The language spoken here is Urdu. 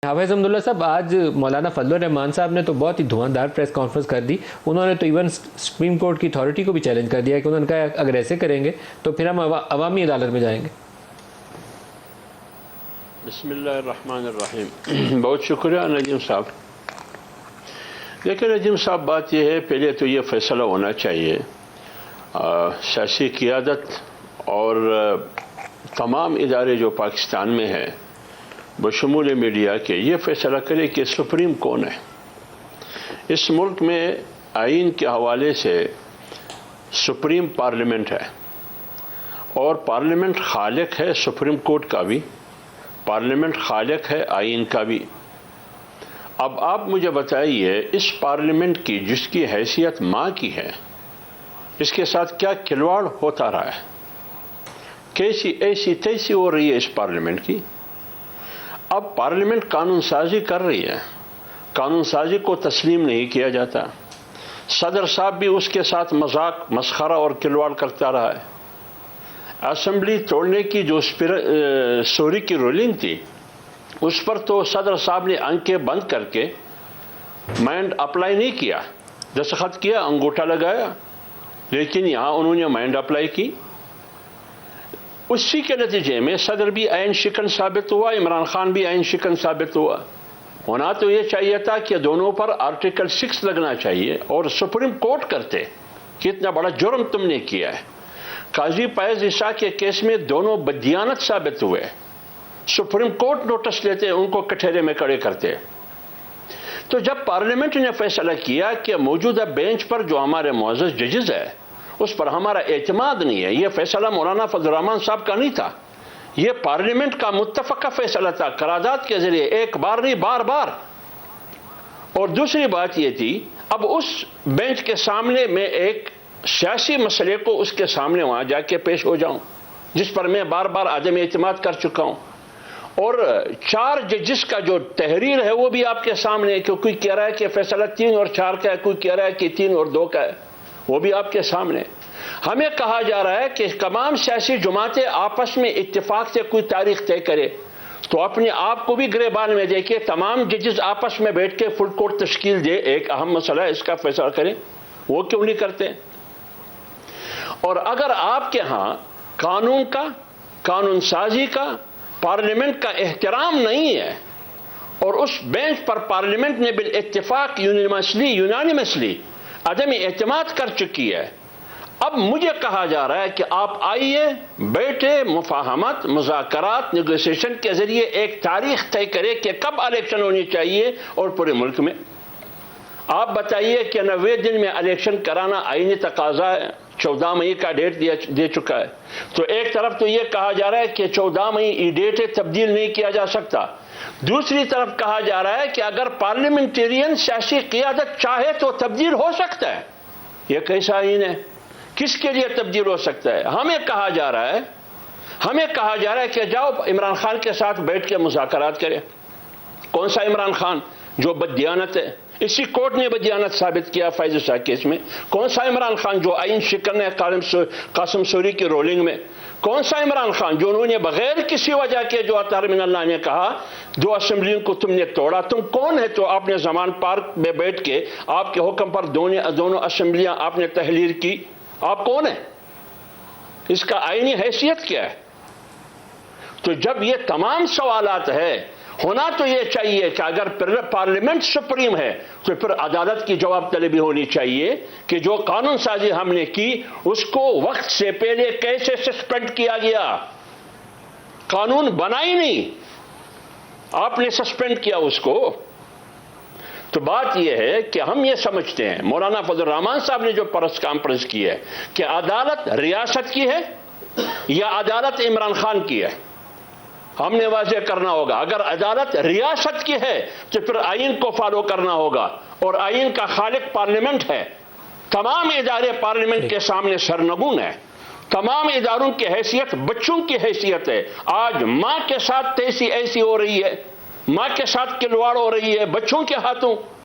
حافظ حمداللہ صاحب، آج مولانا فضل الرحمان صاحب نے تو بہت ہی دھواندار پریس کانفرنس کر دی. انہوں نے تو ایون سپریم کورٹ کی اتھارٹی کو بھی چیلنج کر دیا کہ انہوں نے کہا اگر ایسے کریں گے تو پھر ہم عوامی عدالت میں جائیں گے. بسم اللہ الرحمن الرحیم. بہت شکریہ نجیم صاحب. لیکن نجیم صاحب، بات یہ ہے، پہلے تو یہ فیصلہ ہونا چاہیے، سیاسی قیادت اور تمام ادارے جو پاکستان میں ہیں بشمول میڈیا کے، یہ فیصلہ کرے کہ سپریم کون ہے. اس ملک میں آئین کے حوالے سے سپریم پارلیمنٹ ہے، اور پارلیمنٹ خالق ہے سپریم کورٹ کا بھی، پارلیمنٹ خالق ہے آئین کا بھی. اب آپ مجھے بتائیے، اس پارلیمنٹ کی جس کی حیثیت ماں کی ہے، اس کے ساتھ کیا کھلواڑ ہوتا رہا ہے؟ کیسی ایسی تیسی ہو رہی ہے اس پارلیمنٹ کی. اب پارلیمنٹ قانون سازی کر رہی ہے، قانون سازی کو تسلیم نہیں کیا جاتا. صدر صاحب بھی اس کے ساتھ مذاق، مسخرہ اور کھلواڑ کرتا رہا ہے. اسمبلی توڑنے کی جو سوری کی رولنگ تھی، اس پر تو صدر صاحب نے آنکھیں بند کر کے مائنڈ اپلائی نہیں کیا. دستخط کیا، انگوٹھا لگایا، لیکن یہاں انہوں نے مائنڈ اپلائی کی. اسی کے نتیجے میں صدر بھی عین شکن ثابت ہوا، عمران خان بھی عین شکن ثابت ہوا. ہونا تو یہ چاہیے تھا کہ دونوں پر آرٹیکل 6 لگنا چاہیے اور سپریم کورٹ کرتے کہ اتنا بڑا جرم تم نے کیا ہے. قاضی فیض عیسیٰ کے کیس میں دونوں بددیانت ثابت ہوئے. سپریم کورٹ نوٹس لیتے، ان کو کٹہرے میں کھڑے کرتے. تو جب پارلیمنٹ نے فیصلہ کیا کہ موجودہ بینچ پر جو ہمارے معزز ججز ہے اس پر ہمارا اعتماد نہیں ہے، یہ فیصلہ مولانا فضل الرحمان صاحب کا نہیں تھا، یہ پارلیمنٹ کا متفقہ فیصلہ تھا، قرارداد کے ذریعے، ایک بار نہیں بار بار. اور دوسری بات یہ تھی، اب اس بینچ کے سامنے میں ایک سیاسی مسئلے کو اس کے سامنے وہاں جا کے پیش ہو جاؤں، جس پر میں بار بار عدم اعتماد کر چکا ہوں. اور 4 ججز کا جو تحریر ہے وہ بھی آپ کے سامنے ہے، کہ کوئی کہہ رہا ہے کہ فیصلہ 3 اور 4 کا ہے، کوئی کہہ رہا ہے کہ 3 اور 2 کا ہے، وہ بھی آپ کے سامنے. ہمیں کہا جا رہا ہے کہ تمام سیاسی جماعتیں آپس میں اتفاق سے کوئی تاریخ طے کرے. تو اپنے آپ کو بھی گریبان میں دیکھے، تمام ججز آپس میں بیٹھ کے فل کورٹ تشکیل دے، ایک اہم مسئلہ ہے، اس کا فیصلہ کریں. وہ کیوں نہیں کرتے؟ اور اگر آپ کے ہاں قانون کا، قانون سازی کا، پارلیمنٹ کا احترام نہیں ہے، اور اس بینچ پر پارلیمنٹ نے بالاتفاق یونانیمسلی عدم اعتماد کر چکی ہے، اب مجھے کہا جا رہا ہے کہ آپ آئیے، بیٹھے، مفاہمت، مذاکرات، نیگوسیشن کے ذریعے ایک تاریخ طے کرے کہ کب الیکشن ہونی چاہیے. اور پورے ملک میں آپ بتائیے کہ 90 دن میں الیکشن کرانا آئینی تقاضا ہے، 14 مئی کا ڈیٹ دے چکا ہے. تو ایک طرف تو یہ کہا جا رہا ہے کہ 14 مئی یہ ڈیٹ تبدیل نہیں کیا جا سکتا، دوسری طرف کہا جا رہا ہے کہ اگر پارلیمنٹیرین سیاسی قیادت چاہے تو تبدیل ہو سکتا ہے. یہ کیسا آئین ہے؟ کس کے لیے تبدیل ہو سکتا ہے؟ ہمیں کہا جا رہا ہے کہ جاؤ عمران خان کے ساتھ بیٹھ کے مذاکرات کرے. کون سا عمران خان جو بددیانت ہے؟ اسی کورٹ نے بددیانت ثابت کیا فیض عیسیٰ کیس میں. کون سا عمران خان جو آئین شکن ہے قاسم سوری کی رولنگ میں؟ کون سا عمران خان جو انہوں نے بغیر کسی وجہ کے، جو اطہر من اللہ نے کہا 2 اسمبلیوں کو تم نے توڑا؟ تم کون ہے تو آپ نے زمان پارک میں بیٹھ کے آپ کے حکم پر دونوں اسمبلیاں آپ نے تحلیل کی؟ آپ کون ہیں؟ اس کا آئینی حیثیت کیا ہے؟ تو جب یہ تمام سوالات ہے، ہونا تو یہ چاہیے کہ اگر پارلیمنٹ سپریم ہے تو پھر عدالت کی جواب طلبی ہونی چاہیے کہ جو قانون سازی ہم نے کی اس کو وقت سے پہلے کیسے سسپینڈ کیا گیا؟ قانون بنا ہی نہیں، آپ نے سسپینڈ کیا اس کو. تو بات یہ ہے کہ ہم یہ سمجھتے ہیں، مولانا فضل الرحمان صاحب نے جو پریس کانفرنس کی ہے، کہ عدالت ریاست کی ہے یا عدالت عمران خان کی ہے. ہم نے واضح کرنا ہوگا. اگر عدالت ریاست کی ہے تو پھر آئین کو فالو کرنا ہوگا، اور آئین کا خالق پارلیمنٹ ہے. تمام ادارے پارلیمنٹ کے سامنے سرنگون ہیں. تمام اداروں کی حیثیت بچوں کی حیثیت ہے. آج ماں کے ساتھ ایسی ہو رہی ہے، ماں کے ساتھ کھلواڑ ہو رہی ہے بچوں کے ہاتھوں.